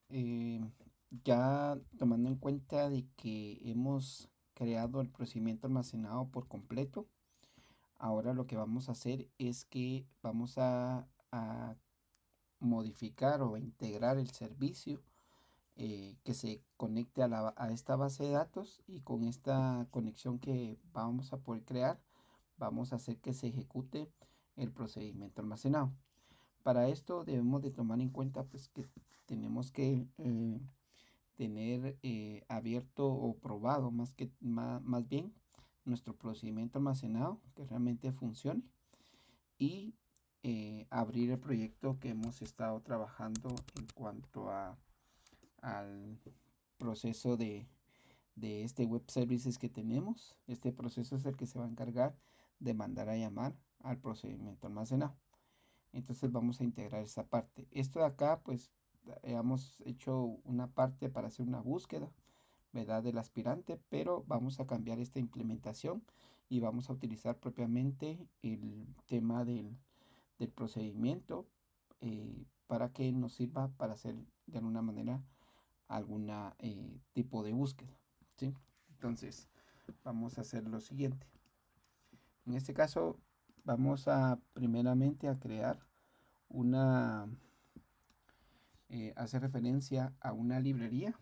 eh, ya tomando en cuenta de que hemos creado el procedimiento almacenado por completo, ahora lo que vamos a hacer es que vamos a modificar o a integrar el servicio que se conecte a esta base de datos, y con esta conexión que vamos a poder crear, vamos a hacer que se ejecute el procedimiento almacenado. Para esto debemos de tomar en cuenta pues que tenemos que tener abierto o probado más bien nuestro procedimiento almacenado, que realmente funcione, y abrir el proyecto que hemos estado trabajando en cuanto al proceso de este web services que tenemos. Este proceso es el que se va a encargar de mandar a llamar al procedimiento almacenado. Entonces vamos a integrar esa parte. Esto de acá, pues hemos hecho una parte para hacer una búsqueda, ¿verdad? Del aspirante, pero vamos a cambiar esta implementación y vamos a utilizar propiamente el tema del procedimiento, para que nos sirva para hacer de alguna manera alguna tipo de búsqueda, ¿sí? Entonces vamos a hacer lo siguiente. En este caso vamos a primeramente a crear una, hace referencia a una librería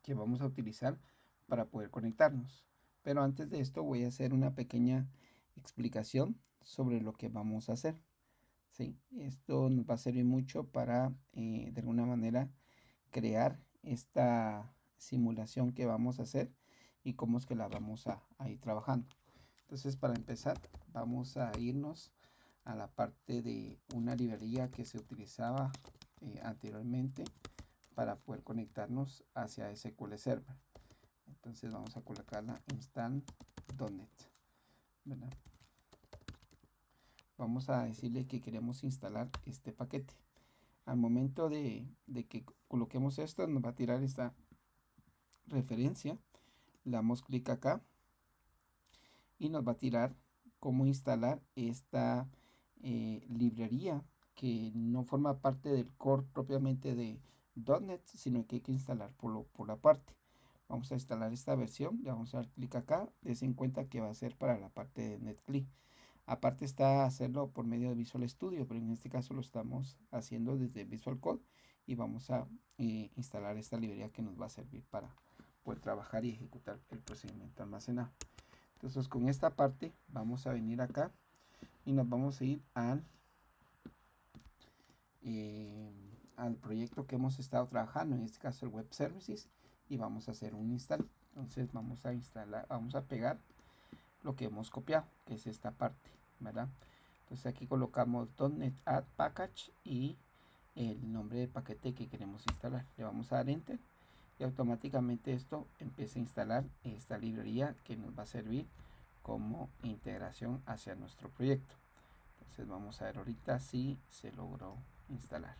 que vamos a utilizar para poder conectarnos. Pero antes de esto voy a hacer una pequeña explicación sobre lo que vamos a hacer. ¿Sí? Esto nos va a servir mucho para, de alguna manera, crear esta simulación que vamos a hacer y cómo es que la vamos a ir trabajando. Entonces, para empezar, vamos a irnos a la parte de una librería que se utilizaba anteriormente para poder conectarnos hacia SQL Server. Entonces vamos a colocarla install.net, ¿verdad? Vamos a decirle que queremos instalar este paquete. Al momento de que coloquemos esto, nos va a tirar esta referencia. Le damos clic acá y nos va a tirar cómo instalar esta librería que no forma parte del core propiamente de .NET, sino que hay que instalar por la parte. Vamos a instalar esta versión, le vamos a dar clic acá, des en cuenta que va a ser para la parte de NetClip. Aparte está hacerlo por medio de Visual Studio, pero en este caso lo estamos haciendo desde Visual Code, y vamos a instalar esta librería que nos va a servir para poder trabajar y ejecutar el procedimiento almacenado. Entonces con esta parte vamos a venir acá y nos vamos a ir eh, al proyecto que hemos estado trabajando, en este caso el Web Services, y vamos a hacer un install. Entonces vamos a instalar, vamos a pegar lo que hemos copiado, que es esta parte, ¿verdad? Entonces aquí colocamos .NET Add Package y el nombre del paquete que queremos instalar. Le vamos a dar Enter y automáticamente esto empieza a instalar esta librería que nos va a servir como integración hacia nuestro proyecto. Entonces vamos a ver ahorita si se logró instalar.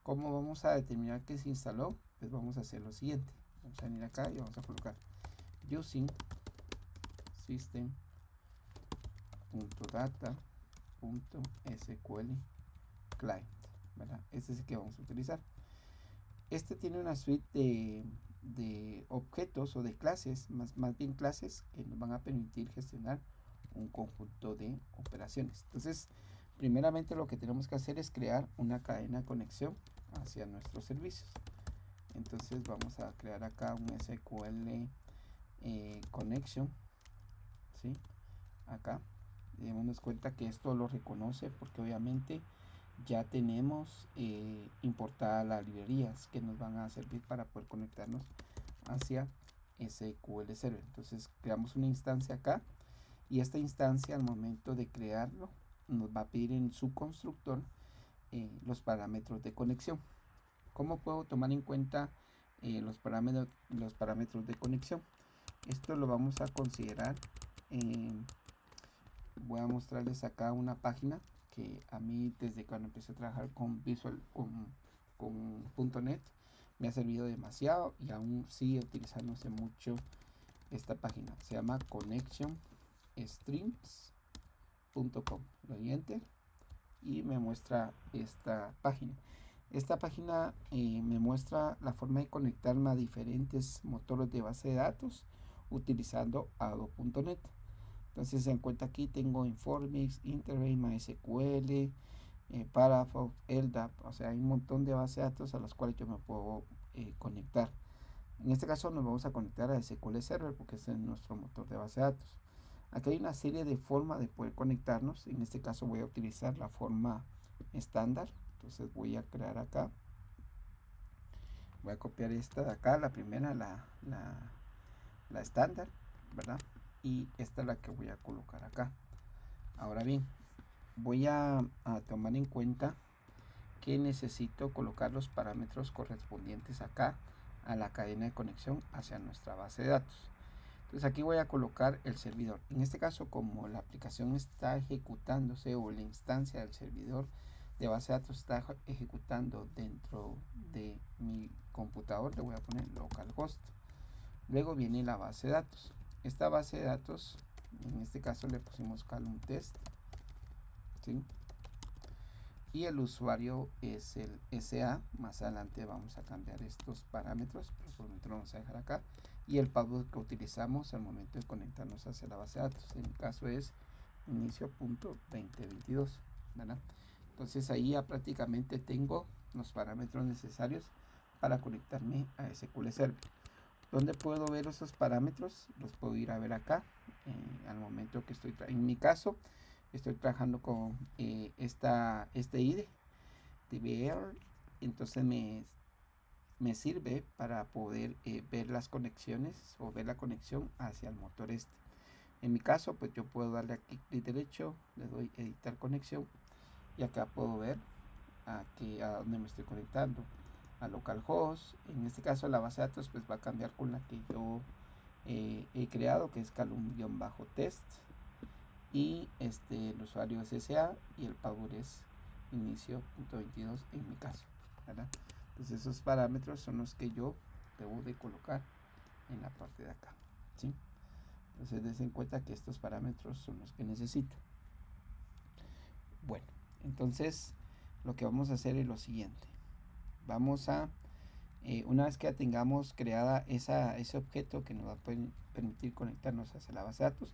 ¿Cómo vamos a determinar que se instaló? Pues vamos a hacer lo siguiente. Vamos a venir acá y vamos a colocar using system.data.sql client, ¿verdad? Este es el que vamos a utilizar. Este tiene una suite de objetos o de clases, más bien clases que nos van a permitir gestionar un conjunto de operaciones. Entonces, primeramente lo que tenemos que hacer es crear una cadena de conexión hacia nuestros servicios. Entonces vamos a crear acá un SQL connection, ¿sí? Acá démonos cuenta que esto lo reconoce porque obviamente ya tenemos importadas las librerías que nos van a servir para poder conectarnos hacia SQL Server. Entonces creamos una instancia acá, y esta instancia al momento de crearlo nos va a pedir en su constructor los parámetros de conexión. ¿Cómo puedo tomar en cuenta los parámetros de conexión? Esto lo vamos a considerar. Voy a mostrarles acá una página que a mí desde cuando empecé a trabajar con con .NET me ha servido demasiado, y aún sigue utilizándose mucho esta página. Se llama connectionstreams.com. Le doy enter y me muestra esta página. Esta página me muestra la forma de conectarme a diferentes motores de base de datos utilizando Ado.net. Entonces se encuentra aquí, tengo Informix, Interray, MySQL, Parafox, LDAP, o sea, hay un montón de bases de datos a las cuales yo me puedo conectar. En este caso nos vamos a conectar a SQL Server porque ese es nuestro motor de base de datos. Aquí hay una serie de formas de poder conectarnos. En este caso voy a utilizar la forma estándar. Entonces voy a crear acá. Voy a copiar esta de acá, la primera, la estándar, ¿verdad? Y esta es la que voy a colocar acá. Ahora bien, voy a tomar en cuenta que necesito colocar los parámetros correspondientes acá a la cadena de conexión hacia nuestra base de datos. Entonces aquí voy a colocar el servidor. En este caso, como la aplicación está ejecutándose o la instancia del servidor de base de datos está ejecutando dentro de mi computador, le voy a poner localhost. Luego viene la base de datos. Esta base de datos, en este caso le pusimos column test, ¿sí? Y el usuario es el SA. Más adelante vamos a cambiar estos parámetros, pero por el momento lo vamos a dejar acá. Y el password que utilizamos al momento de conectarnos hacia la base de datos, en mi caso es inicio.2022, ¿verdad? Entonces ahí ya prácticamente tengo los parámetros necesarios para conectarme a SQL Server. ¿Dónde puedo ver esos parámetros? Los puedo ir a ver acá, al momento que estoy, en mi caso, estoy trabajando con este IDE, DBR, entonces me sirve para poder ver las conexiones o ver la conexión hacia el motor este. En mi caso, pues yo puedo darle aquí clic derecho, le doy editar conexión y acá puedo ver aquí a dónde me estoy conectando, a localhost. En este caso la base de datos pues va a cambiar con la que yo he creado, que es calum-test, y el usuario es SA y el password es inicio.22 en mi caso, ¿verdad? Entonces esos parámetros son los que yo debo de colocar en la parte de acá, ¿sí? Entonces des en cuenta que estos parámetros son los que necesito. Bueno, entonces lo que vamos a hacer es lo siguiente. Vamos a, una vez que ya tengamos creada ese objeto que nos va a permitir conectarnos hacia la base de datos,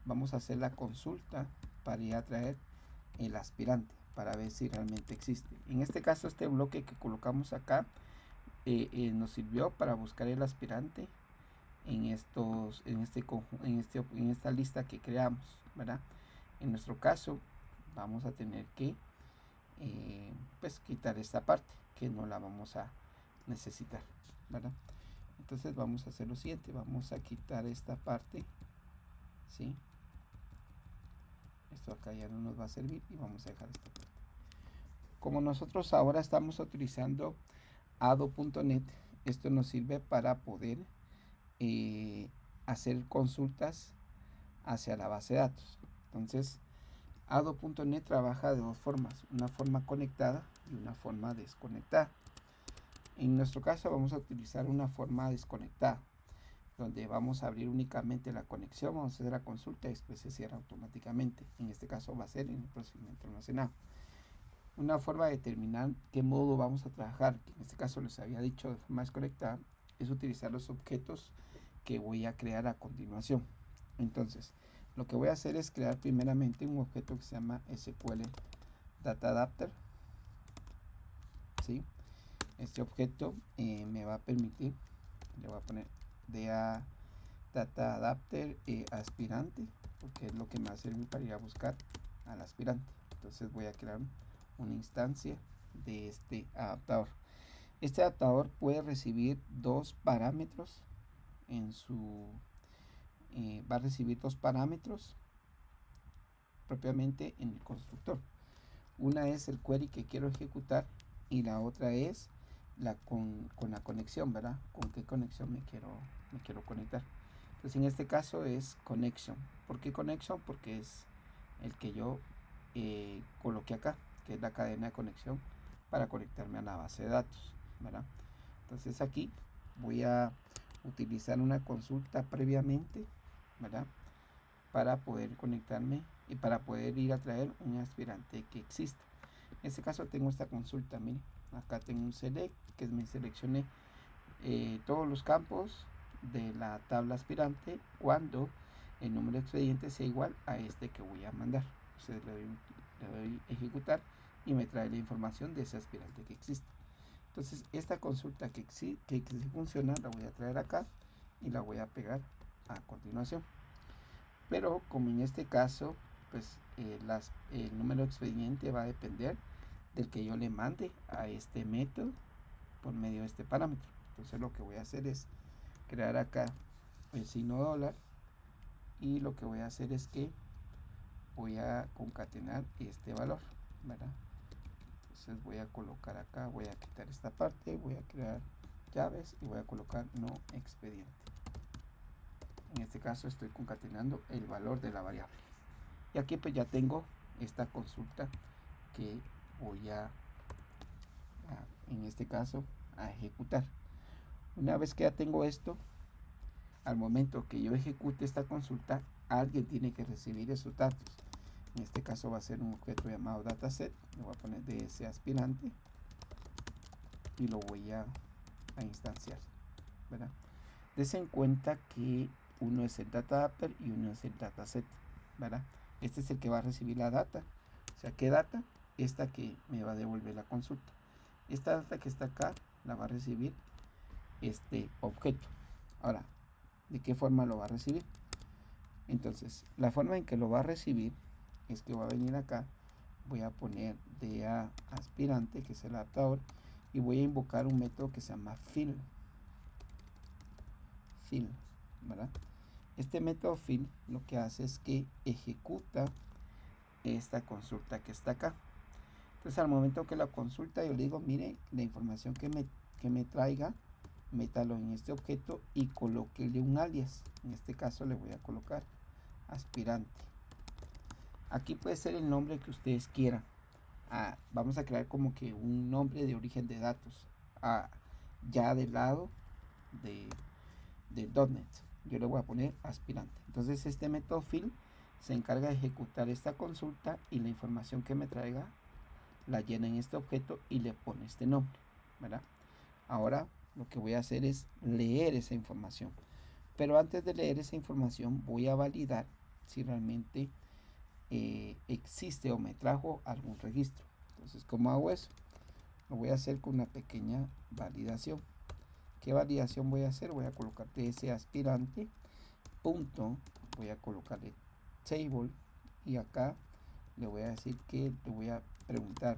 vamos a hacer la consulta para ir a traer el aspirante para ver si realmente existe. En este caso, este bloque que colocamos acá nos sirvió para buscar el aspirante en esta lista que creamos, ¿verdad? En nuestro caso, vamos a tener que pues quitar esta parte que no la vamos a necesitar, ¿verdad? Entonces vamos a hacer lo siguiente, vamos a quitar esta parte, ¿sí? Esto acá ya no nos va a servir y vamos a dejar esta parte. Como nosotros ahora estamos utilizando Ado.net, esto nos sirve para poder hacer consultas hacia la base de datos. Entonces, Ado.net trabaja de dos formas, una forma conectada y una forma desconectada. En nuestro caso vamos a utilizar una forma desconectada, donde vamos a abrir únicamente la conexión, vamos a hacer la consulta y después se cierra automáticamente. En este caso va a ser en el procedimiento almacenado. Una forma de determinar qué modo vamos a trabajar, que en este caso les había dicho de forma desconectada, es utilizar los objetos que voy a crear a continuación. Entonces, lo que voy a hacer es crear primeramente un objeto que se llama SQL Data Adapter, ¿sí? Este objeto me va a permitir, le voy a poner Data Adapter aspirante, porque es lo que me va a servir para ir a buscar al aspirante. Entonces voy a crear una instancia de este adaptador. Este adaptador puede recibir dos parámetros en su va a recibir dos parámetros propiamente en el constructor. Una es el query que quiero ejecutar y la otra es con la conexión, ¿verdad? Con qué conexión me quiero conectar. Entonces en este caso es connection. ¿Por qué connection? Porque es el que yo coloqué acá, que es la cadena de conexión para conectarme a la base de datos, ¿verdad? Entonces aquí voy a utilizar una consulta previamente, ¿verdad? Para poder conectarme y para poder ir a traer un aspirante que exista. En este caso tengo esta consulta, miren, acá tengo un select, que me seleccione todos los campos de la tabla aspirante cuando el número de expediente sea igual a este que voy a mandar. Entonces le doy ejecutar y me trae la información de ese aspirante que existe. Entonces esta consulta que funciona la voy a traer acá y la voy a pegar a continuación. Pero como en este caso pues el número de expediente va a depender del que yo le mande a este método por medio de este parámetro. Entonces lo que voy a hacer es crear acá el signo dólar y lo que voy a hacer es que voy a concatenar este valor, ¿verdad? Entonces voy a colocar acá, voy a quitar esta parte, voy a crear llaves y voy a colocar no expediente. En este caso estoy concatenando el valor de la variable. Y aquí pues ya tengo esta consulta que voy en este caso a ejecutar. Una vez que ya tengo esto, al momento que yo ejecute esta consulta, alguien tiene que recibir esos datos. En este caso va a ser un objeto llamado dataset. Le voy a poner ds aspirante y lo voy a instanciar, ¿verdad? Dese en cuenta que uno es el data adapter y uno es el dataset, ¿verdad? Este es el que va a recibir la data. O sea, ¿qué data? Esta que me va a devolver la consulta. Esta data que está acá la va a recibir este objeto. Ahora, ¿de qué forma lo va a recibir? Entonces, la forma en que lo va a recibir es que va a venir acá, voy a poner DA aspirante, que es el adaptador, y voy a invocar un método que se llama fill, ¿verdad? Este método fill lo que hace es que ejecuta esta consulta que está acá. Entonces al momento que la consulta yo le digo, mire, la información que me traiga, métalo en este objeto y colóquele un alias. En este caso le voy a colocar aspirante. Aquí puede ser el nombre que ustedes quieran. Vamos a crear como que un nombre de origen de datos ya del lado de .NET. Yo le voy a poner aspirante. Entonces este método fill se encarga de ejecutar esta consulta y la información que me traiga la llena en este objeto y le pone este nombre, ¿verdad? Ahora lo que voy a hacer es leer esa información, pero antes de leer esa información voy a validar si realmente existe o me trajo algún registro. Entonces, ¿cómo hago eso? Lo voy a hacer con una pequeña validación. ¿Qué validación voy a hacer? Voy a colocar ts aspirante punto, voy a colocarle table y acá le voy a decir que le voy a preguntar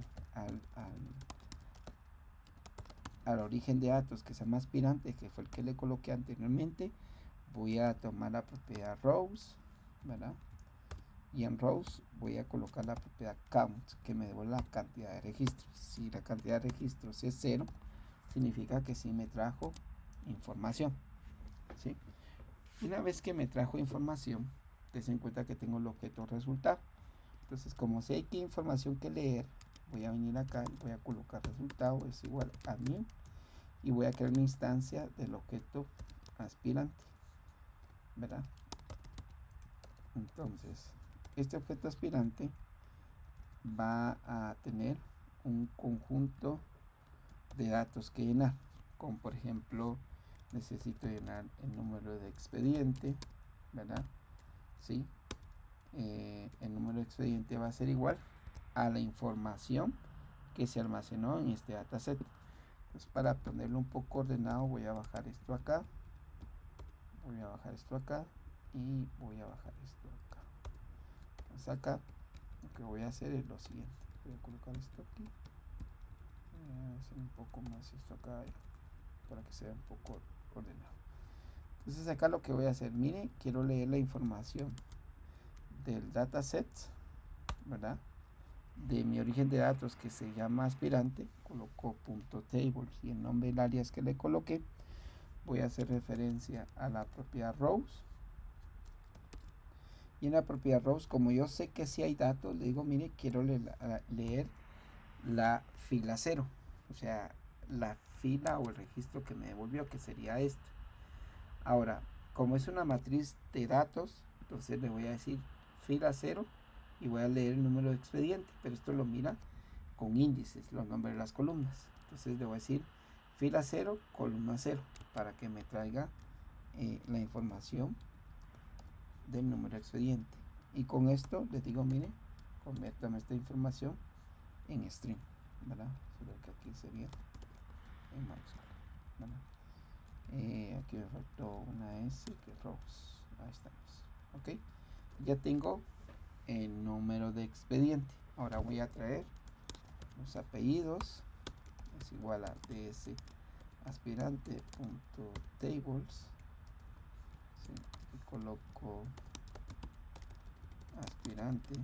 al origen de datos que se llama aspirante, que fue el que le coloqué anteriormente. Voy a tomar la propiedad rows, ¿verdad? Y en rows voy a colocar la propiedad count, que me devuelve la cantidad de registros. Si la cantidad de registros es 0, significa que sí me trajo información, ¿sí? Una vez que me trajo información, ten en cuenta que tengo el objeto resultado. Entonces, como sé qué información que leer, voy a venir acá y voy a colocar resultado es igual a new y voy a crear una instancia del objeto aspirante, ¿verdad? Entonces, este objeto aspirante va a tener un conjunto de datos que llenar, como por ejemplo necesito llenar el número de expediente, ¿verdad? ¿Sí? El número de expediente va a ser igual a la información que se almacenó en este dataset. Entonces, para ponerlo un poco ordenado, voy a bajar esto acá, voy a bajar esto acá y voy a bajar esto acá. Entonces acá lo que voy a hacer es lo siguiente, voy a colocar esto aquí, voy a hacer un poco más esto acá para que sea un poco ordenado. Entonces acá lo que voy a hacer, mire, quiero leer la información del dataset, ¿verdad? De mi origen de datos que se llama aspirante, coloco .tables y el nombre del alias que le coloqué. Voy a hacer referencia a la propiedad rows. Y en la propiedad rows, como yo sé que si hay datos, le digo, mire, quiero leer la fila 0. O sea, la fila o el registro que me devolvió, que sería este. Ahora, como es una matriz de datos, entonces le voy a decir fila 0 y voy a leer el número de expediente, pero esto lo mira con índices, los nombres de las columnas. Entonces le voy a decir fila 0, columna 0, para que me traiga la información del número de expediente. Y con esto les digo, miren, conviértame esta información en string, ¿verdad? Solo que aquí sería en mayúscula, ¿verdad? Aquí me faltó una S, que es rows. Ahí estamos. Ok, ya tengo el número de expediente. Ahora voy a traer los apellidos. Es igual a ds aspirante.tables. ¿Sí? Y coloco aspirante,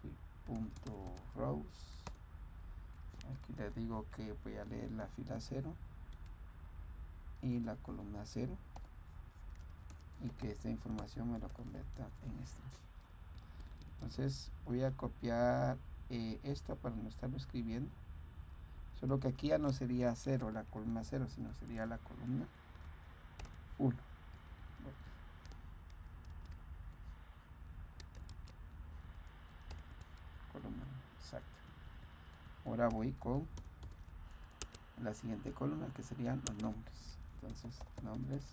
¿sí? Punto rows. Aquí les digo que voy a leer la fila 0 y la columna 0 y que esta información me lo convierta en esto. Entonces voy a copiar esto para no estarlo escribiendo, solo que aquí ya no sería 0 la columna 0, sino sería la columna 1. Columna 1, exacto. Ahora voy con la siguiente columna, que serían los nombres. Entonces nombres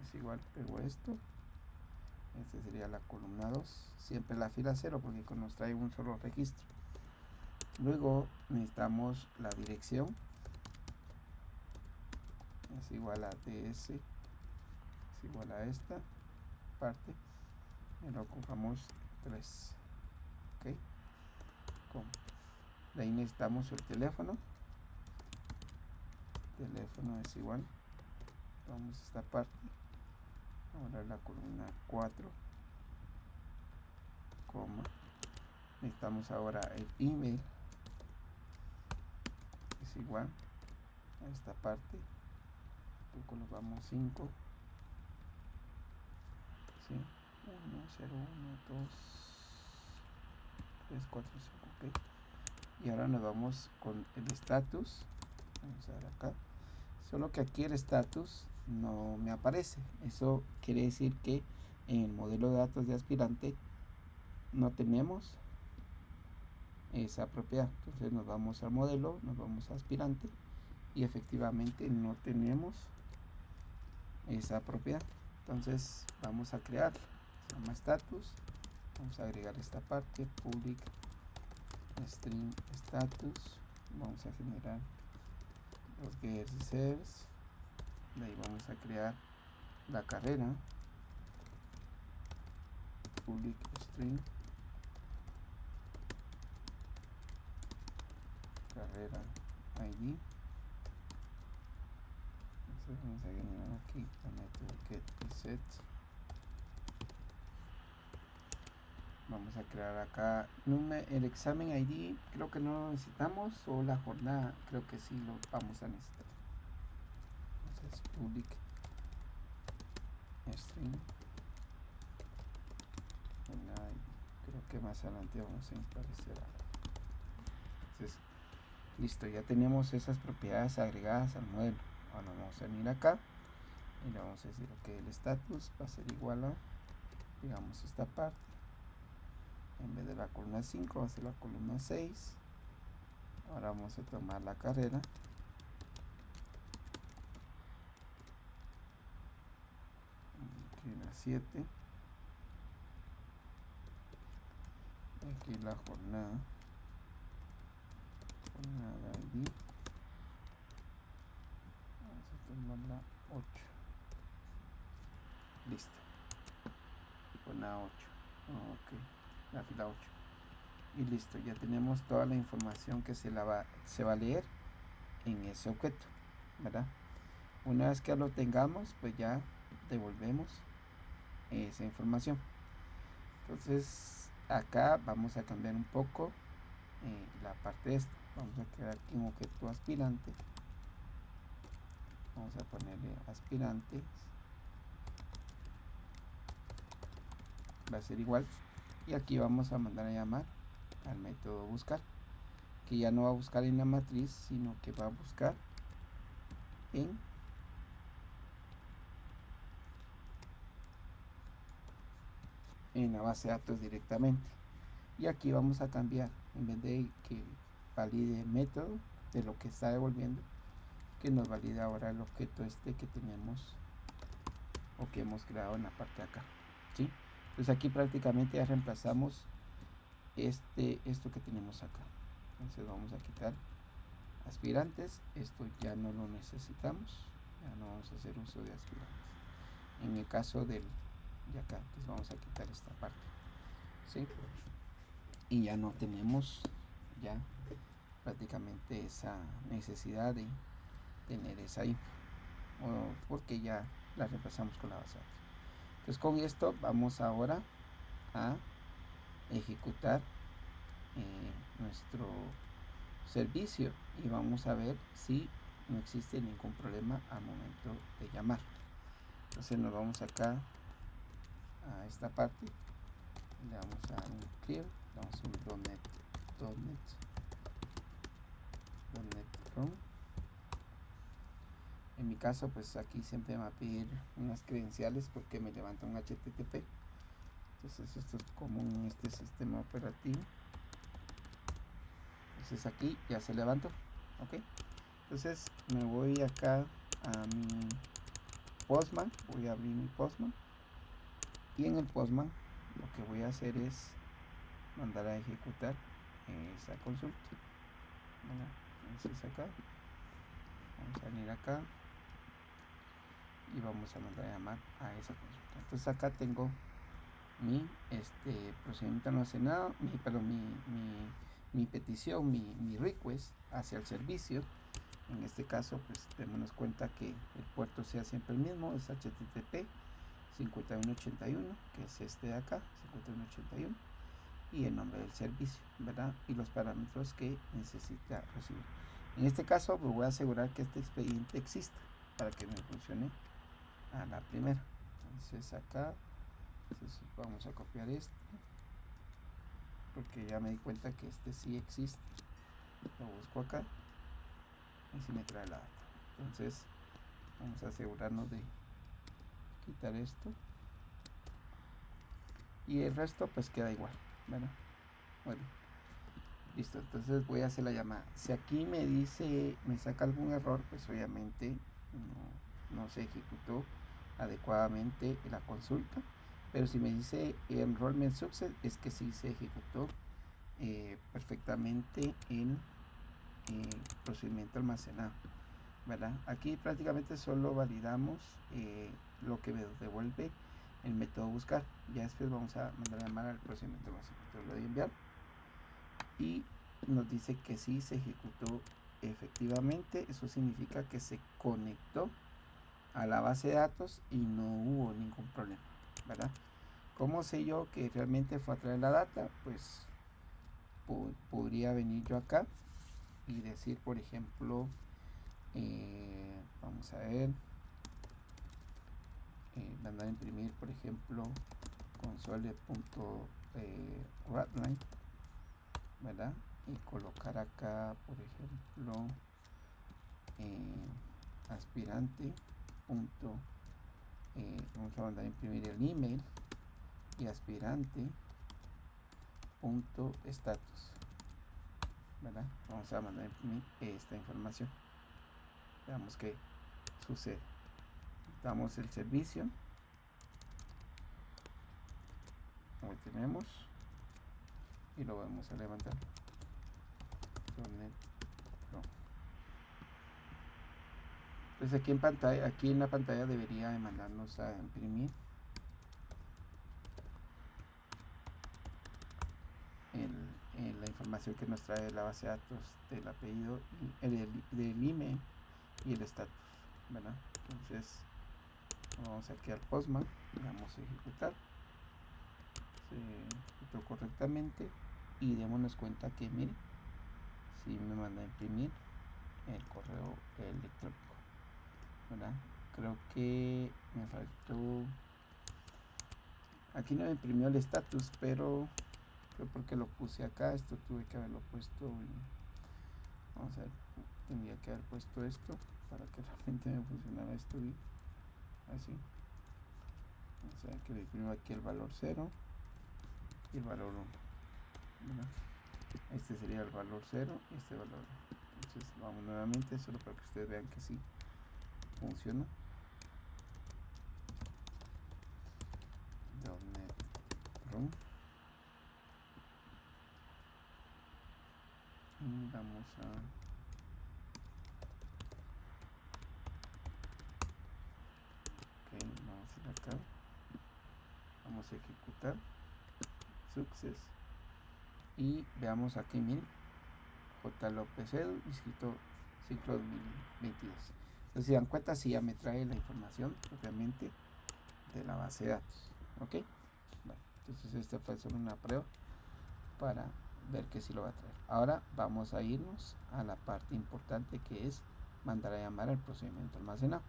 es igual, pego esto. Este sería la columna 2, siempre la fila 0 porque nos trae un solo registro. Luego necesitamos la dirección, es igual a ds, es igual a esta parte, y lo ocupamos 3. Ok, de ahí necesitamos el teléfono. Teléfono es igual, vamos a esta parte. Ahora la columna 4, coma. Necesitamos ahora el email, es igual a esta parte. Lo colocamos 5, ¿sí? 1, 0, 1, 2, 3, 4, 5, ok. Y ahora nos vamos con el status. Vamos a ver acá. Solo que aquí el status no me aparece. Eso quiere decir que en el modelo de datos de aspirante no tenemos esa propiedad. Entonces nos vamos al modelo, nos vamos a aspirante y efectivamente no tenemos esa propiedad. Entonces vamos a crear, se llama status. Vamos a agregar esta parte, public string status. Vamos a generar los gets y sets. De ahí vamos a crear la carrera, public string carrera id. Entonces vamos a generar aquí el método get y set. Vamos a crear acá el examen id, creo que no lo necesitamos, o la jornada, creo que sí lo vamos a necesitar. Entonces public string jornada id. Creo que más adelante vamos a aparecer algo. Entonces listo, ya tenemos esas propiedades agregadas al modelo. Ahora vamos a venir acá y le vamos a decir que el status va a ser igual a, digamos, esta parte. En vez de la columna 5 va a ser la columna 6. Ahora vamos a tomar la carrera. Aquí la 7. Aquí la jornada. Jornada ID. Vamos a tomar la 8. Listo. Jornada 8. Ok. La fila 8. Y listo, ya tenemos toda la información que se va a leer en ese objeto, ¿verdad? Una vez que lo tengamos, pues ya devolvemos esa información. Entonces acá vamos a cambiar un poco la parte de esto. Vamos a crear aquí un objeto aspirante. Vamos a ponerle aspirantes. Va a ser igual. Y aquí vamos a mandar a llamar al método buscar, que ya no va a buscar en la matriz, sino que va a buscar en la base de datos directamente. Y aquí vamos a cambiar, en vez de que valide método de lo que está devolviendo, que nos valida ahora el objeto este que tenemos o que hemos creado en la parte de acá, ¿sí? Entonces aquí prácticamente ya reemplazamos esto que tenemos acá. Entonces vamos a quitar aspirantes, esto ya no lo necesitamos, ya no vamos a hacer uso de aspirantes. En el caso de acá, pues vamos a quitar esta parte, ¿sí? Y ya no tenemos ya prácticamente esa necesidad de tener esa info, porque ya la reemplazamos con la base de datos. Entonces con esto vamos ahora a ejecutar nuestro servicio y vamos a ver si no existe ningún problema al momento de llamar. Entonces nos vamos acá a esta parte, le vamos a dar un clear, le vamos a un .NET Run. En mi caso, pues aquí siempre me va a pedir unas credenciales porque me levanta un HTTP. Entonces esto es común en este sistema operativo. Entonces aquí ya se levantó, ok. Entonces me voy acá a mi Postman, voy a abrir mi Postman y en el Postman lo que voy a hacer es mandar a ejecutar esa consulta. Bueno, entonces acá vamos a venir acá y vamos a mandar a llamar a esa consulta. Entonces acá tengo mi procedimiento almacenado, mi petición, mi request hacia el servicio. En este caso, pues démonos cuenta que el puerto sea siempre el mismo, es HTTP 5181, que es este de acá, 5181, y el nombre del servicio, ¿verdad? Y los parámetros que necesita recibir. En este caso, pues voy a asegurar que este expediente exista para que me funcione a la primera. Entonces acá, entonces vamos a copiar este, porque ya me di cuenta que este sí existe. Lo busco acá y si me trae la data. Entonces vamos a asegurarnos de quitar esto y el resto pues queda igual, ¿verdad? Bueno, listo. Entonces voy a hacer la llamada. Si aquí me dice, me saca algún error, pues obviamente no se ejecutó adecuadamente la consulta. Pero si me dice enrollment success, es que sí se ejecutó perfectamente el procedimiento almacenado, ¿verdad? Aquí prácticamente solo validamos lo que me devuelve el método buscar. Ya después vamos a mandar a llamar al procedimiento almacenado. Entonces lo voy a enviar y nos dice que sí se ejecutó efectivamente. Eso significa que se conectó a la base de datos y no hubo ningún problema, ¿verdad? ¿Cómo sé yo que realmente fue a traer la data? Pues podría venir yo acá y decir, por ejemplo, vamos a ver, mandar a imprimir, por ejemplo, console.writeline, ¿verdad? Y colocar acá, por ejemplo, aspirante. Vamos a mandar a imprimir el email y aspirante punto status, ¿verdad? Vamos a mandar a imprimir esta información. Veamos qué sucede. Damos el servicio, lo tenemos y lo vamos a levantar. Entonces aquí en pantalla, aquí en la pantalla debería de mandarnos a imprimir la información que nos trae la base de datos del apellido, del email y el estatus, ¿verdad? Entonces vamos aquí al Postman, vamos a ejecutar, se ejecutó correctamente y démonos cuenta que mire, si me manda a imprimir el correo electrónico, ¿verdad? Creo que me faltó, aquí no me imprimió el estatus, pero creo porque lo puse acá, esto tuve que haberlo puesto vamos a ver, tendría que haber puesto esto para que realmente me funcionara esto bien, así. Vamos a ver que le imprimo aquí el valor 0 y el valor 1, ¿verdad? Este sería el valor 0 y este valor. Entonces vamos nuevamente, solo para que ustedes vean que sí funciona. .NET Run. Y vamos a vamos a ir acá, vamos a ejecutar success y veamos aquí, miren, J. López Edu, inscrito ciclo 2022. Entonces, si dan cuenta, si ya me trae la información propiamente de la base de datos. Ok, bueno, entonces esta fue solo una prueba para ver que sí lo va a traer. Ahora vamos a irnos a la parte importante, que es mandar a llamar al procedimiento almacenado.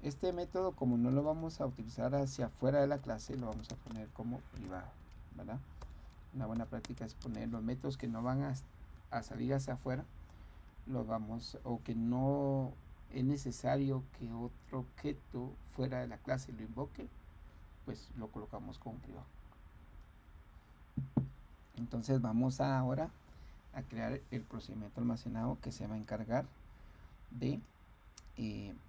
Este método, como no lo vamos a utilizar hacia afuera de la clase, lo vamos a poner como privado, ¿verdad? Una buena práctica es poner los métodos que no van a salir hacia afuera, los vamos, o que no es necesario que otro objeto fuera de la clase lo invoque, pues lo colocamos como privado. Entonces vamos ahora a crear el procedimiento almacenado que se va a encargar de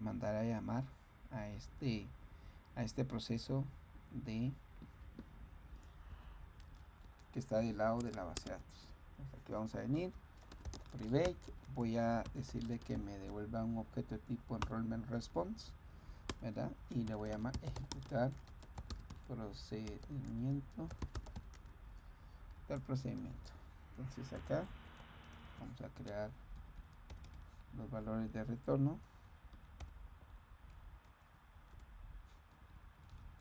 mandar a llamar a este proceso que está del lado de la base de datos. Entonces aquí vamos a venir, private, voy a decirle que me devuelva un objeto de tipo enrollment response, ¿verdad? Y le voy a llamar ejecutar procedimiento del procedimiento. Entonces acá vamos a crear los valores de retorno,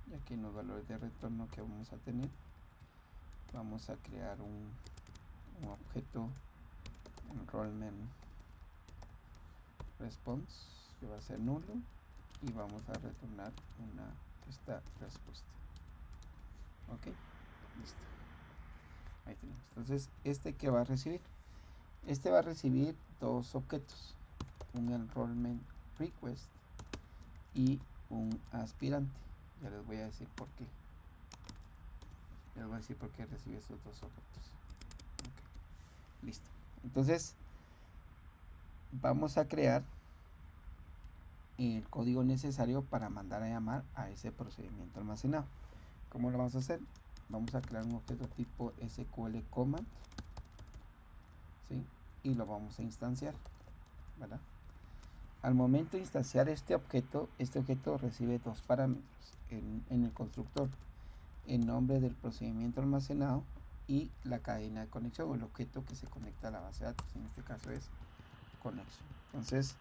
y aquí en los valores de retorno que vamos a tener, vamos a crear un objeto enrollment response que va a ser nulo y vamos a retornar esta respuesta. Ok, listo, ahí tenemos. Entonces que va a recibir, va a recibir dos objetos, un enrollment request y un aspirante. Ya les voy a decir por qué. Recibe estos dos objetos. Okay. Listo. Entonces vamos a crear el código necesario para mandar a llamar a ese procedimiento almacenado. ¿Cómo lo vamos a hacer? Vamos a crear un objeto tipo SQL command, ¿sí? Y lo vamos a instanciar, ¿verdad? Al momento de instanciar este objeto recibe dos parámetros en el constructor: el nombre del procedimiento almacenado y la cadena de conexión, o el objeto que se conecta a la base de datos. En este caso es conexión. Entonces,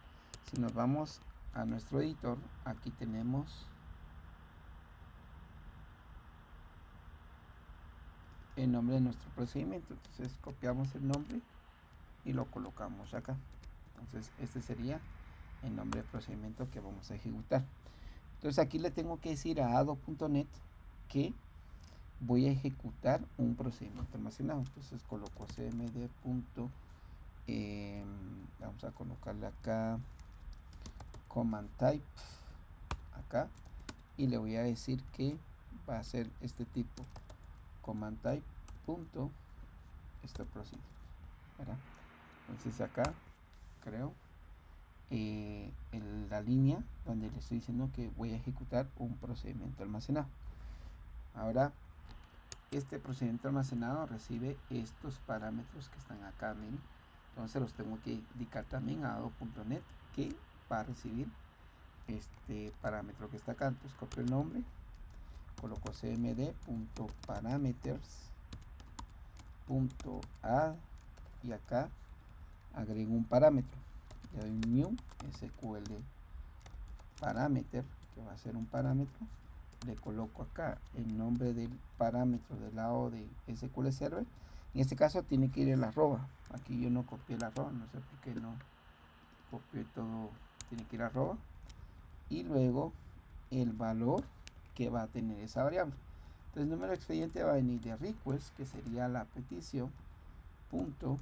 si nos vamos a nuestro editor, aquí tenemos el nombre de nuestro procedimiento. Entonces copiamos el nombre y lo colocamos acá. Entonces este sería el nombre del procedimiento que vamos a ejecutar. Entonces aquí le tengo que decir a ado.net que voy a ejecutar un procedimiento almacenado. Entonces coloco cmd. Vamos a colocarle acá command type acá, y le voy a decir que va a ser este tipo, command type punto stop procedure, ¿verdad? Entonces acá creo en la línea donde le estoy diciendo que voy a ejecutar un procedimiento almacenado. Ahora este procedimiento almacenado recibe estos parámetros que están acá, miren. Entonces los tengo que indicar también a ado.net que va a recibir este parámetro que está acá. Entonces copio el nombre, coloco cmd.parameters.add y acá agrego un parámetro. Le doy new SQL parameter, que va a ser un parámetro. Le coloco acá el nombre del parámetro del lado de SQL Server. En este caso tiene que ir el arroba. Aquí yo no copié el arroba, no sé por qué no copié todo, tiene que ir arroba. Y luego el valor que va a tener esa variable. Entonces el número de expediente va a venir de request, que sería la petición, punto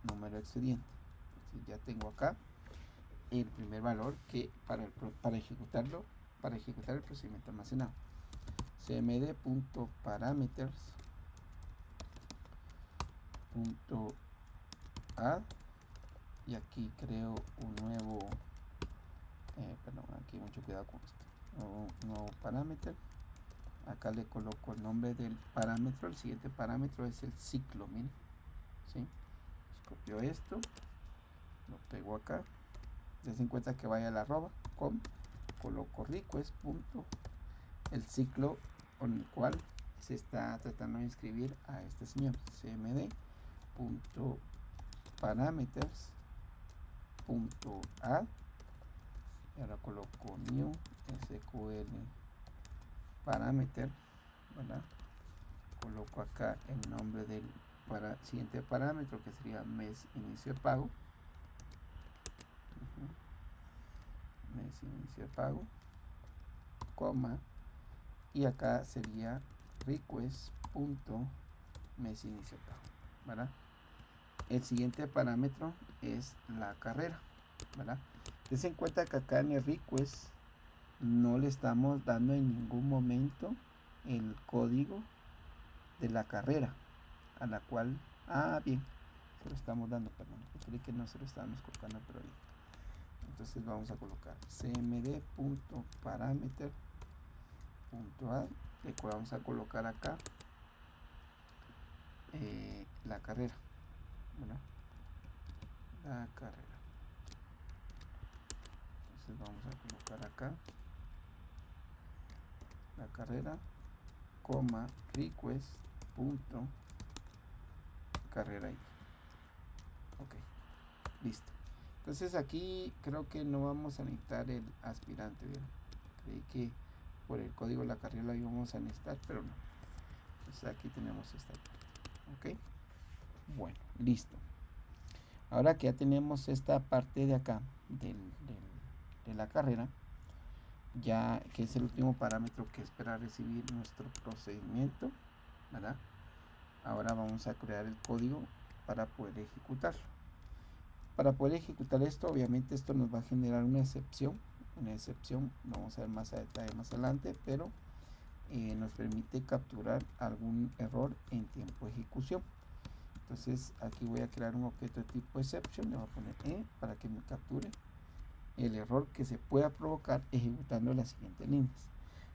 número de expediente. Entonces ya tengo acá el primer valor que para ejecutar el procedimiento almacenado. cmd.parameters punto add, y aquí creo un nuevo perdón, aquí mucho cuidado con esto, nuevo parámetro. Acá le coloco el nombre del parámetro. El siguiente parámetro es el ciclo, miren, ¿sí? Copio esto, lo pego acá. Dense en cuenta que vaya a la arroba com, coloco request punto, el ciclo con el cual se está tratando de inscribir a este señor, cmd punto parameters punto add, y ahora coloco new sql parameter, ¿verdad? Coloco acá el nombre del siguiente parámetro, que sería mes inicio de pago. Mes inicio de pago, coma, y acá sería request punto mes inicio de pago, ¿verdad? El siguiente parámetro es la carrera, ¿verdad? Dense en cuenta que acá en el request no le estamos dando en ningún momento el código de la carrera a la cual, bien, se lo estamos dando, perdón, creí que no se lo estábamos colocando, pero bien. Entonces vamos a colocar cmd.parameter.add, le vamos a colocar acá la carrera, ¿verdad? La carrera. Entonces vamos a colocar acá la carrera, coma, request punto carrera. Ok, listo. Entonces aquí creo que no vamos a necesitar el aspirante, ¿bien? Creí que por el código de la carrera lo íbamos a necesitar, pero no. Entonces aquí tenemos esta parte. Ok, bueno, listo. Ahora que ya tenemos esta parte de acá de la carrera, ya que es el último parámetro que espera recibir nuestro procedimiento, ¿verdad? Ahora vamos a crear el código para poder ejecutarlo. Para poder ejecutar esto, obviamente esto nos va a generar una excepción. Vamos a ver más a detalle más adelante, pero nos permite capturar algún error en tiempo de ejecución. Entonces aquí voy a crear un objeto de tipo exception, le voy a poner para que me capture el error que se pueda provocar ejecutando las siguientes líneas.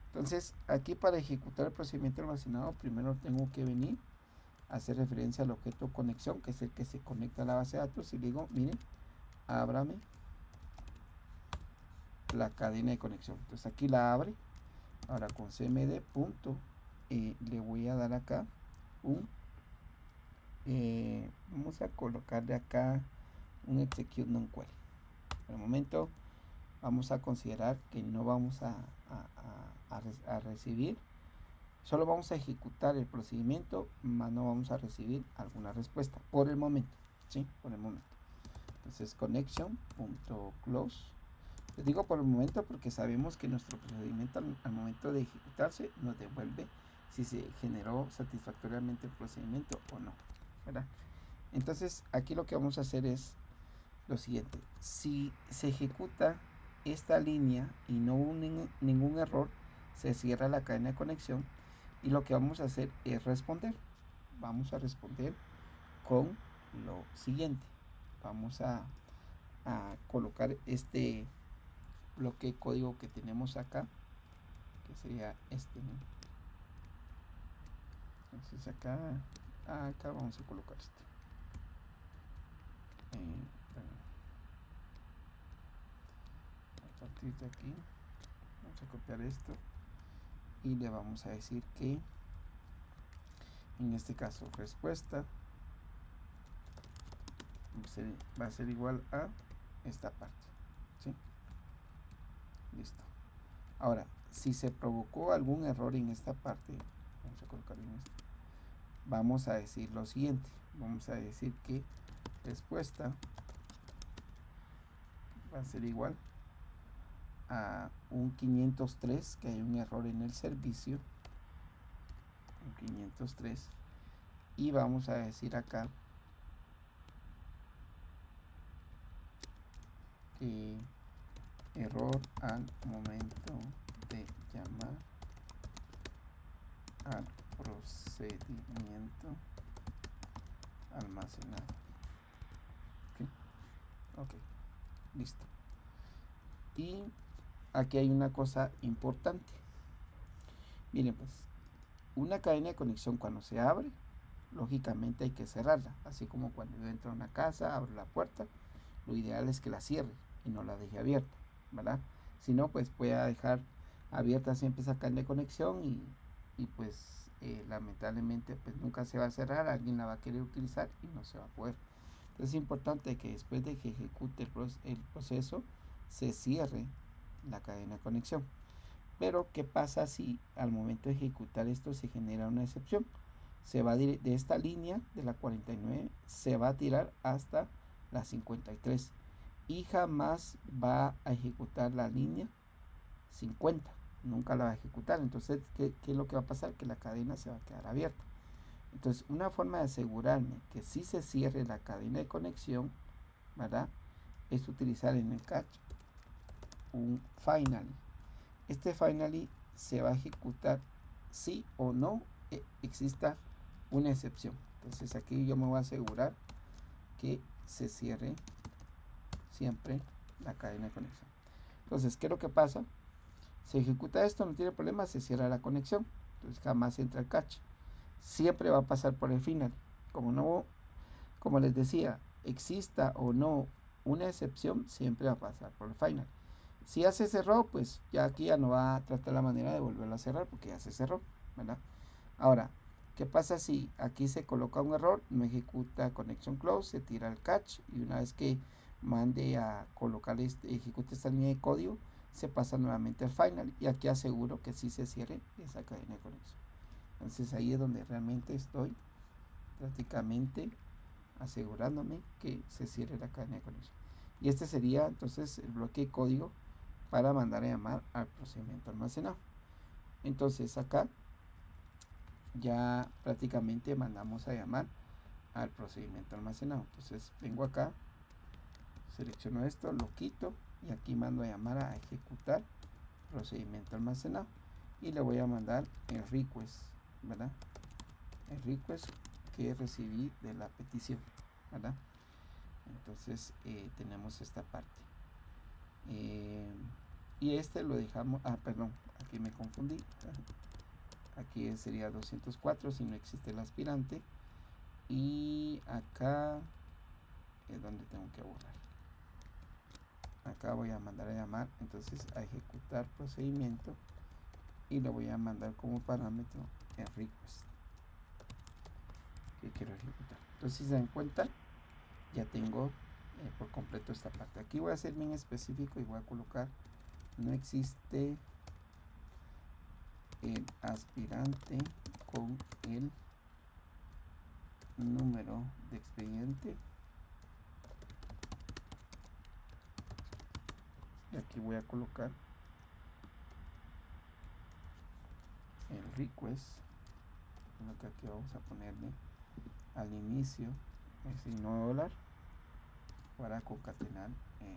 Entonces aquí, para ejecutar el procedimiento almacenado, primero tengo que venir a hacer referencia al objeto conexión, que es el que se conecta a la base de datos, y le digo, miren, ábrame la cadena de conexión. Entonces aquí la abre. Ahora con cmd punto le voy a dar acá un vamos a colocarle acá un execute non query. Por el momento vamos a considerar que no vamos a recibir, solo vamos a ejecutar el procedimiento, más no vamos a recibir alguna respuesta por el momento, ¿sí? Por el momento. Entonces connection.close, les digo por el momento porque sabemos que nuestro procedimiento al momento de ejecutarse nos devuelve si se generó satisfactoriamente el procedimiento o no, ¿verdad? Entonces aquí lo que vamos a hacer es lo siguiente: si se ejecuta esta línea y no hubo ningún error, se cierra la cadena de conexión, y lo que vamos a hacer es responder. Vamos a responder con lo siguiente. Vamos a colocar este bloque de código que tenemos acá, que sería este, ¿no? Entonces acá vamos a colocar este. A partir de aquí vamos a copiar esto y le vamos a decir que en este caso respuesta va a ser igual a esta parte, ¿sí? Listo. Ahora, si se provocó algún error en esta parte, vamos a colocar en esto, vamos a decir lo siguiente. Vamos a decir que respuesta va a ser igual a un 503, que hay un error en el servicio, un 503, y vamos a decir acá que error al momento de llamar al procedimiento almacenado. Ok, listo. Y aquí hay una cosa importante. Miren, pues una cadena de conexión cuando se abre, lógicamente hay que cerrarla. Así como cuando yo entro a una casa, abro la puerta, lo ideal es que la cierre y no la deje abierta, ¿verdad? Si no, pues puede dejar abierta siempre esa cadena de conexión y pues lamentablemente pues nunca se va a cerrar, alguien la va a querer utilizar y no se va a poder. Entonces es importante que después de que ejecute el proceso, se cierre la cadena de conexión. Pero, ¿qué pasa si al momento de ejecutar esto se genera una excepción? Se va de esta línea de la 49, se va a tirar hasta la 53 y jamás va a ejecutar la línea 50. Nunca la va a ejecutar. Entonces, ¿qué es lo que va a pasar? Que la cadena se va a quedar abierta. Entonces, una forma de asegurarme que sí se cierre la cadena de conexión, ¿verdad? Es utilizar en el cache un finally. Este finally se va a ejecutar sí o no exista una excepción. Entonces aquí yo me voy a asegurar que se cierre siempre la cadena de conexión. Entonces, ¿qué es lo que pasa? Se ejecuta esto, no tiene problema, se cierra la conexión. Entonces jamás entra el cache. Siempre va a pasar por el final. Como les decía, exista o no una excepción, siempre va a pasar por el final. Si ya se cerró, pues ya aquí ya no va a tratar la manera de volverlo a cerrar porque ya se cerró, ¿verdad? Ahora, ¿qué pasa si aquí se coloca un error? No ejecuta connection close, se tira el catch y una vez que mande a colocar ejecute esta línea de código, se pasa nuevamente al final y aquí aseguro que sí se cierre esa cadena de conexión. Entonces ahí es donde realmente estoy prácticamente asegurándome que se cierre la cadena de conexión. Y este sería entonces el bloque de código para mandar a llamar al procedimiento almacenado. Entonces acá ya prácticamente mandamos a llamar al procedimiento almacenado. Entonces vengo acá, selecciono esto, lo quito y aquí mando a llamar a ejecutar procedimiento almacenado y le voy a mandar el request, ¿verdad? El request que recibí de la petición, ¿verdad? Entonces tenemos esta parte y este lo dejamos, perdón, aquí me confundí, aquí sería 204 si no existe el aspirante y acá es donde tengo que borrar. Acá voy a mandar a llamar entonces a ejecutar procedimiento y le voy a mandar como parámetro el request que quiero ejecutar. Entonces si se dan cuenta ya tengo por completo esta parte. Aquí voy a ser bien específico y voy a colocar no existe el aspirante con el número de expediente y aquí voy a colocar el request, lo que aquí vamos a ponerle al inicio el signo de dólar para concatenar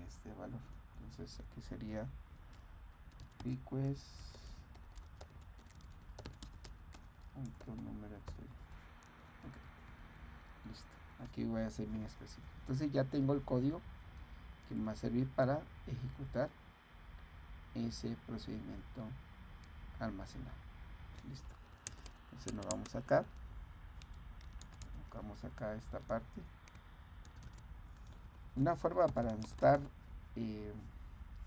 este valor. Entonces aquí sería request punto número expediente. Okay. Listo, aquí voy a hacer bien específico. Entonces ya tengo el código que me va a servir para ejecutar ese procedimiento almacenado. Listo. Entonces nos vamos acá, colocamos acá esta parte. Una forma para estar de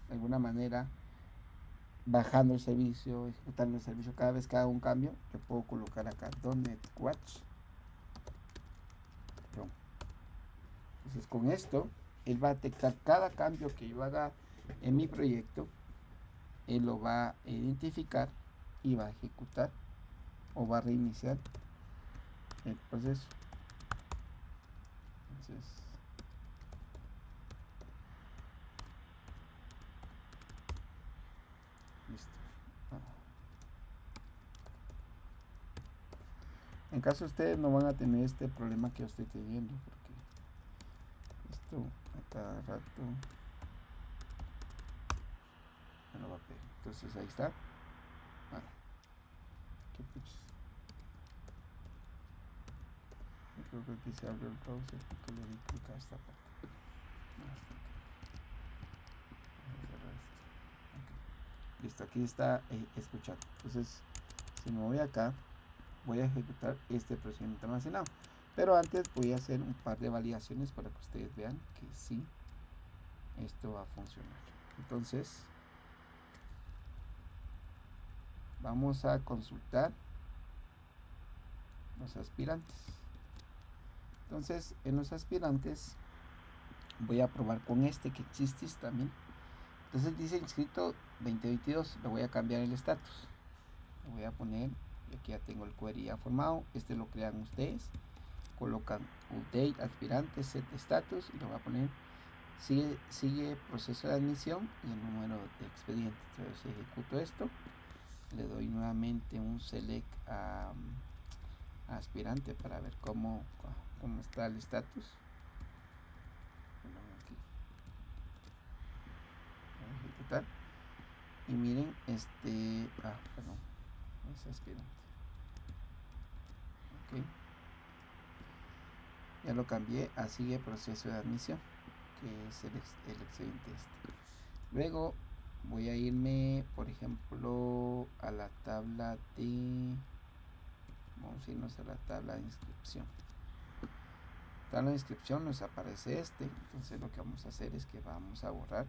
alguna manera bajando el servicio, ejecutando el servicio cada vez que haga un cambio, le puedo colocar acá .NET Watch. Entonces con esto él va a detectar cada cambio que yo haga en mi proyecto, él lo va a identificar y va a ejecutar o va a reiniciar el proceso. Entonces listo. En caso ustedes no van a tener este problema que yo estoy teniendo, porque esto a cada rato me lo va a pedir. Entonces ahí está. Bueno, ¿qué puches? creo que aquí se abre el browser porque le di clic a esta parte. Listo, aquí está escuchando. Entonces, si me voy acá, voy a ejecutar este procedimiento almacenado. Pero antes voy a hacer un par de validaciones para que ustedes vean que sí, esto va a funcionar. Entonces, vamos a consultar los aspirantes. Entonces, en los aspirantes, voy a probar con este que existe también. Entonces dice inscrito 2022, le voy a cambiar el estatus. Le voy a poner, y aquí ya tengo el query ya formado, este lo crean ustedes. Colocan update aspirante set status y le voy a poner sigue proceso de admisión y el número de expediente. Entonces ejecuto esto, le doy nuevamente un select a aspirante para ver cómo está el estatus. Ejecutar y miren perdón, es aspirante. Ok, ya lo cambié a sigue proceso de admisión, que es el expediente este. Luego voy a irme, por ejemplo, a la tabla de, vamos a irnos a la tabla de inscripción. Tabla de inscripción nos aparece entonces lo que vamos a hacer es que vamos a borrar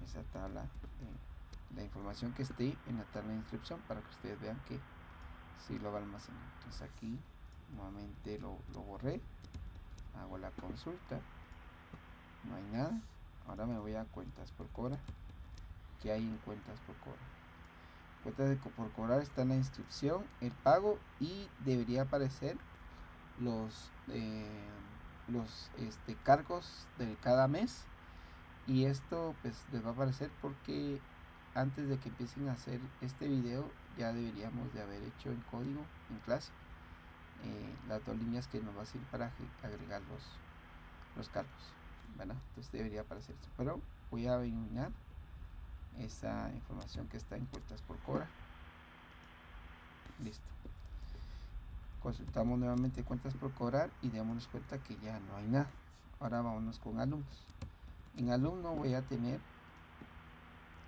esa tabla de la información que esté en la tabla de inscripción para que ustedes vean que sí lo va a almacenar. Entonces aquí nuevamente lo borré, hago la consulta, no hay nada. Ahora me voy a cuentas por cobrar. ¿Qué hay en cuentas por cobrar? Cuentas por cobrar está en la inscripción, el pago, y debería aparecer los cargos de cada mes. Y esto pues les va a aparecer porque antes de que empiecen a hacer este video ya deberíamos de haber hecho en código, en clase, las dos líneas que nos va a servir para agregar los cargos, ¿verdad? Entonces debería aparecer eso, pero voy a eliminar esa información que está en cuentas por cobrar. Listo, consultamos nuevamente cuentas por cobrar y démonos cuenta que ya no hay nada. Ahora vámonos con alumnos. En alumno voy a tener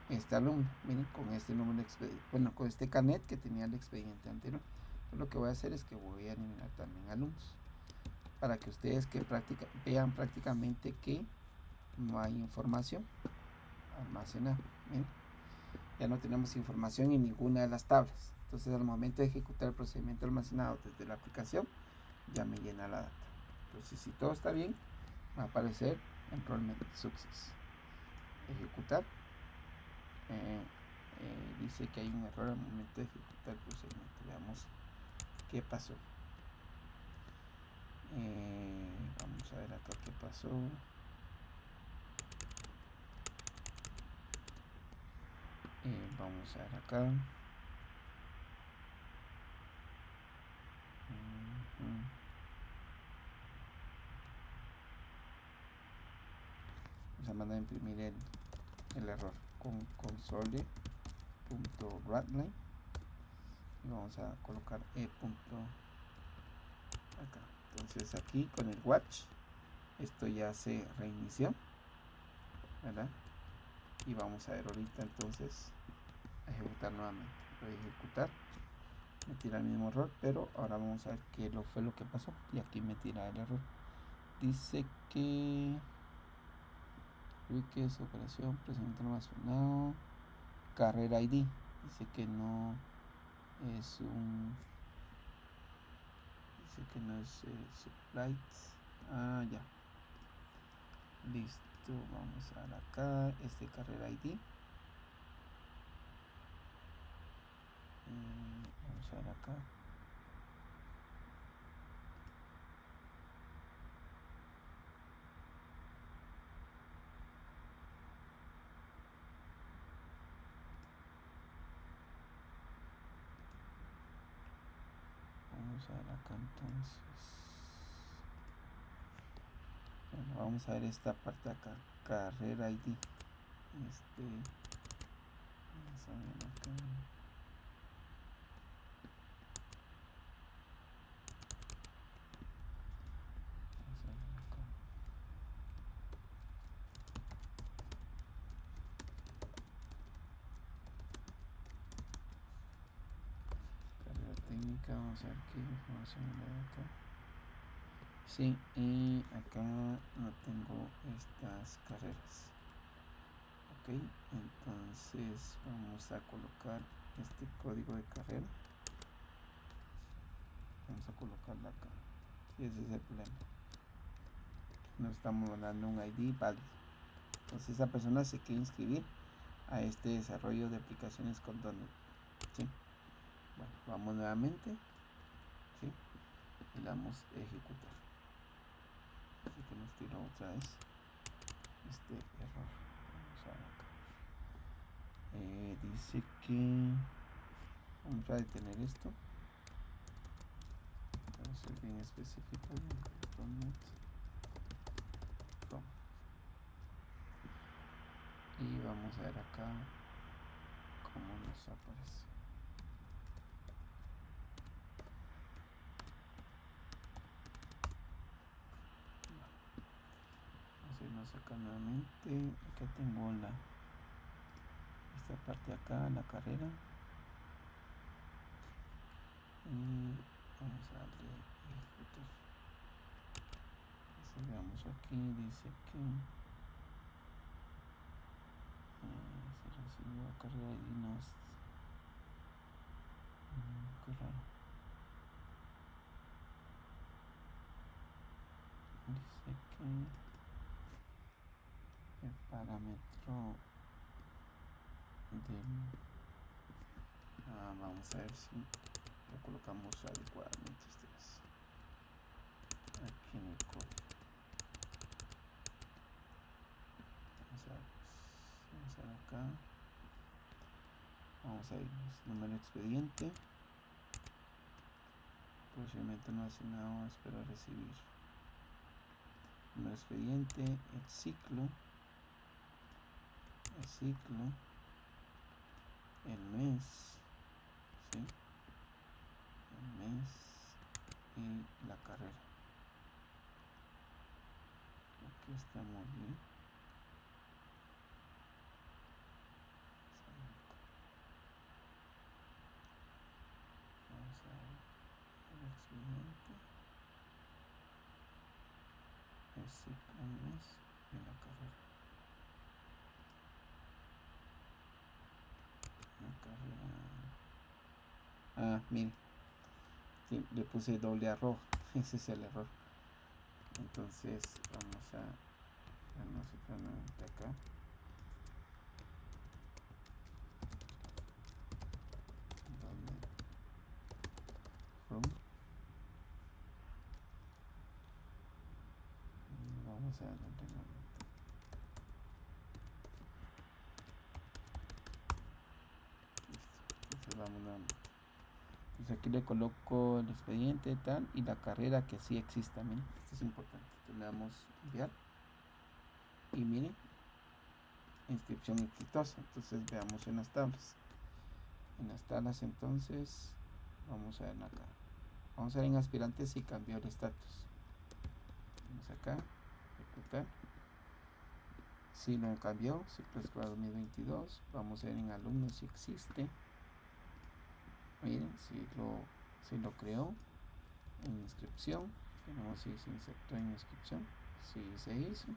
este alumno, miren, con este número de expediente, bueno, con este carnet que tenía el expediente anterior. Entonces, lo que voy a hacer es que voy a eliminar también alumnos para que ustedes vean prácticamente que no hay información almacenada. Miren, ya no tenemos información en ninguna de las tablas. Entonces al momento de ejecutar el procedimiento almacenado desde la aplicación ya me llena la data. Entonces si todo está bien, va a aparecer enrollment success. Ejecutar. Dice que hay un error al momento de ejecutar el procedimiento. Veamos qué pasó. Vamos a ver acá qué pasó. Vamos a ver acá. Vamos a mandar a imprimir el error con console.writeline y vamos a colocar acá. Entonces aquí con el watch esto ya se reinició, ¿verdad? Y vamos a ver ahorita entonces a ejecutar nuevamente. Voy a ejecutar, me tira el mismo error, pero ahora vamos a ver qué fue lo que pasó. Y aquí me tira el error. Dice que es operación, procedimiento almacenado, carrera ID. Dice que no es supplies. Ya. Listo, vamos a ver acá carrera ID. Vamos a ver acá. Vamos a ver acá entonces. Bueno, vamos a ver esta parte acá, carrera ID. Vamos a ver acá. acá vamos a ver qué información me da acá. Sí, y acá no tengo estas carreras. Ok, entonces vamos a colocar este código de carrera. Vamos a colocarlo acá. Sí, ese es el problema. Nos estamos mandando un ID válido. Entonces esa persona se quiere inscribir a este desarrollo de aplicaciones con .NET. ¿Sí? Bueno, vamos nuevamente. ¿Sí? Y le damos ejecutar. Así que nos tiró otra vez este error. Vamos a ver acá. Dice que vamos a detener esto para ser bien específico. .NET Chrome. Y vamos a ver acá cómo nos aparece. Vamos a irnos acá nuevamente. Acá tengo esta parte acá, la carrera. Y vamos a darle ejecutar. Entonces veamos aquí, dice que se recibió carrera y nos... qué raro. Dice que el parámetro del... vamos a ver si lo colocamos adecuadamente esta vez. Aquí en el código. Vamos a ver acá. Vamos a irnos. Número de expediente. Procedimiento no asignado. Espero recibir. Número de expediente. El ciclo. El mes. ¿Sí? El mes. Y la carrera. Aquí estamos bien. Vamos a ver el expediente, el ciclo, el mes y la carrera. Miren, sí, le puse doble arroz. Ese es el error. Entonces vamos a vernos nuevamente acá. Vamos a darle nuevamente. Listo. Entonces vamos nuevamente. Entonces aquí le coloco el expediente tal y la carrera que sí exista. Miren, esto es importante. Entonces le damos enviar y miren, inscripción exitosa. Entonces veamos en las tablas. Entonces vamos a ver acá. Vamos a ver en aspirantes si cambió el estatus. Vamos acá, ejecutar. Si lo cambió, ciclo escolar 2022. Vamos a ver en alumnos si existe. Miren, si lo creó. En inscripción, tenemos si se insertó en inscripción, si se hizo.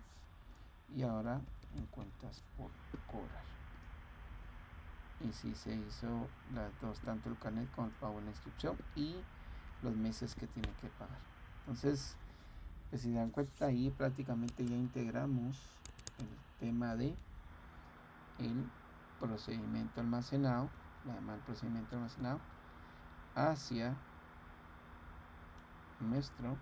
Y ahora en cuentas por cobrar. Y si se hizo las dos, tanto el carnet como el pago de la inscripción y los meses que tiene que pagar. Entonces, pues si se dan cuenta, ahí prácticamente ya integramos el tema de el procedimiento almacenado, el procedimiento almacenado hacia nuestro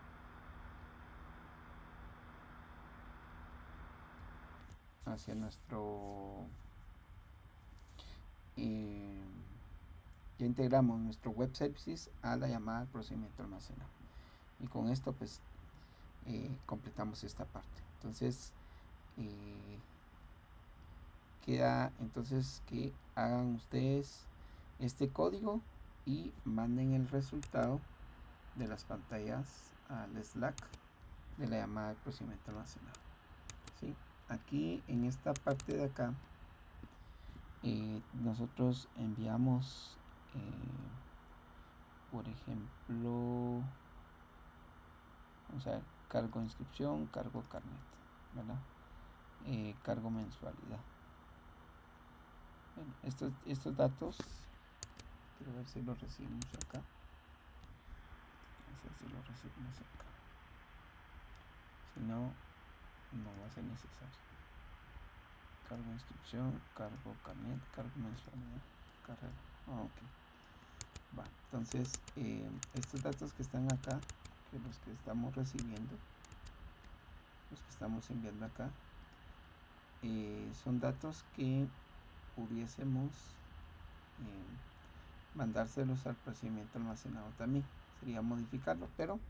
ya integramos nuestro web services a la llamada al procedimiento almacenado, y con esto pues completamos esta parte. Entonces queda entonces que hagan ustedes este código y manden el resultado de las pantallas al Slack de la llamada al procedimiento almacenado. ¿Sí? Aquí en esta parte de acá nosotros enviamos por ejemplo, vamos a ver, cargo de inscripción, cargo carnet, ¿verdad? Cargo mensualidad. Bueno, estos datos, quiero ver si los recibimos acá. Vamos a ver si los recibimos acá. Si no, no va a ser necesario. Cargo de inscripción, cargo carnet, cargo mensualidad, carrera. Ok. Va, entonces estos datos que están acá, que los que estamos recibiendo, los que estamos enviando acá, son datos que pudiésemos mandárselos al procedimiento almacenado también. Sería modificarlo, pero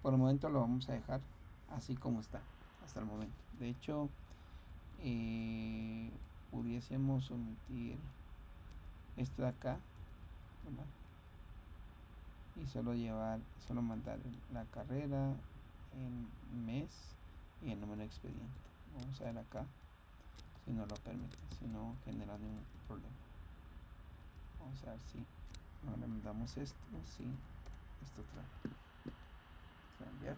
por el momento lo vamos a dejar así como está hasta el momento. De hecho, pudiésemos omitir esto de acá, ¿verdad? Y solo mandar la carrera, el mes y el número de expediente. Vamos a ver acá si nos lo permite, si no genera ningún problema. Vamos a ver si ahora mandamos esto, sí, esto trae. Vamos a enviar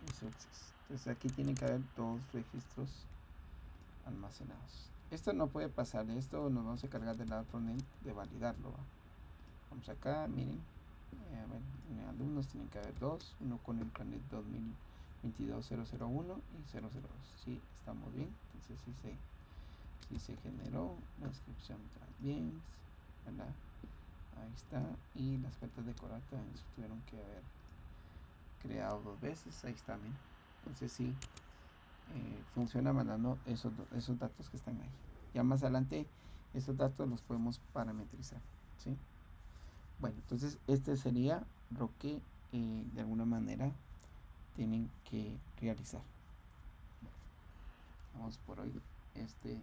y success. Entonces aquí tiene que haber dos registros almacenados. Esto no puede pasar, esto nos vamos a cargar del lado frontend de validarlo. ¿Va? Vamos acá, miren, bueno, en alumnos tienen que haber dos, uno con el planet 2022-001 y 002. Sí, estamos bien, entonces sí se generó, la inscripción también, ¿verdad? Ahí está, y las cartas de corata también se tuvieron que haber creado dos veces, ahí está, miren. Entonces sí, funciona mandando esos datos que están ahí. Ya más adelante esos datos los podemos parametrizar, ¿sí? Bueno, entonces este sería lo que de alguna manera tienen que realizar. Vamos por hoy. Este es